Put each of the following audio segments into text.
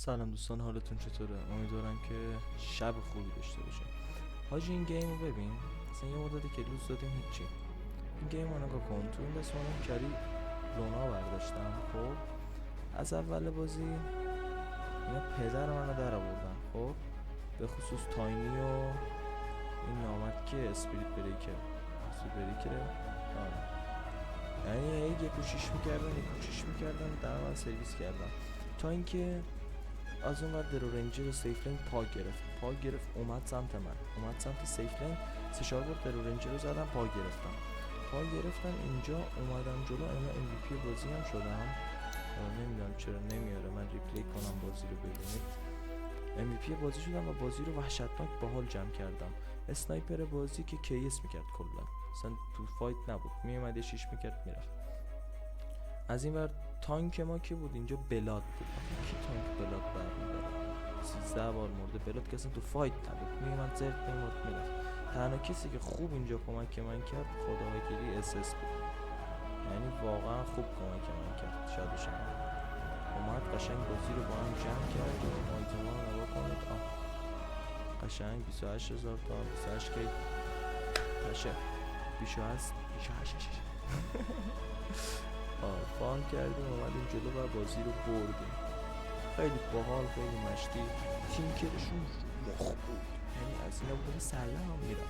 سلام دوستان، حالتون چطوره؟ امیدوارم که شب خوبی داشته باشین. حاجی این گیم رو ببین، اصلا یه مدتی که لوز دادیم هیچی. این گیم رو نگاه کن. تو این دست من کری لونا برداشتم. خب از اول بازی اینا پدر منو در آوردن. خب به خصوص تاینی و این نامرد که اسپریت بریکره. یعنی یه کوشش میکردن در من سرویس کردم تا اینکه از اون ور درو رنجر و سیف لین پا گرفت اومد سمت من، اومد سمت سیف لین. 3-4 بار درو رنجر رو زدم، پا گرفتم اینجا اومدم جلو. اینا ام وی پی بازی هم شدم. نمیدونم چرا نمیاره من ریپلی کنم بازی رو ببینید. ام وی پی بازی شدم و بازی رو وحشتناک باحال جمع کردم. اسنایپر بازی که کیس میکرد کلا، اصلا تو فایت نبود، میومد یه شیش میکرد میرفت. از این ور تانک ما کی بود؟ اینجا بلاد بود. کی تانک بلاد برمی‌داره؟ 13 بار مرده بلاد که اصلا تو فایت نبود، میومد زرد میمرد میرفت. تنها کسی که خوب اینجا کمک من کرد خدا وکیلی اس اس بود. یعنی واقعا خوب کمک من کرد. شاید شما اومد قشنگ بازی رو با هم جمع کرد و آیتما رو نگاه کنید. قشنگ 28000 تا 28 کی پشه 28 فان کردیم، اومدیم جلو و بازی رو بردیم. خیلی باحال، خیلی مشتی. تینکرشون مخ بود، یعنی از اینا بودم سلام میرم.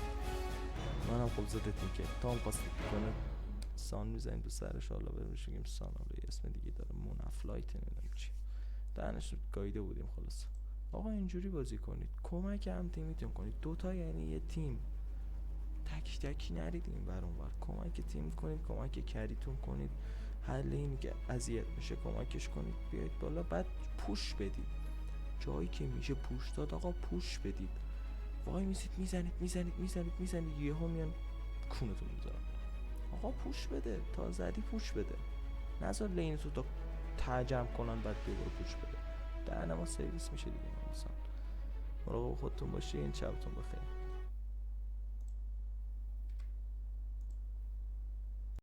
منم خوب زده تینکر تا هم پاس کنه سان میزنیم تو سرش. حالا برمیش میگیم سان، حالا یه اسم دیگه داره، مونافلایت نمیدونم چی. دهنش رو گایده بودیم. خلاص آقا اینجوری بازی کنید، کمک هم تیمیتون کنید. دوتا یعنی یه تیم، تکی تکی نرید این ور اون ور. کمک تیم کنید، کمک کریتون کنید. حل اینی که اذیت میشه کمکش کنید، بیاید بالا. بعد پوش بدید جایی که میشه پوش داد. آقا پوش بدید. وای میسید میزنید یهو میان کونتون میذارن. آقا پوش بده، تا زدی پوش بده، نذار لین تو تا تجمع کنن بعد دوباره پوش بده. در ما سرویس میشه دیگه. مثلا مراقب خودتون باشین. شبتون بخیر.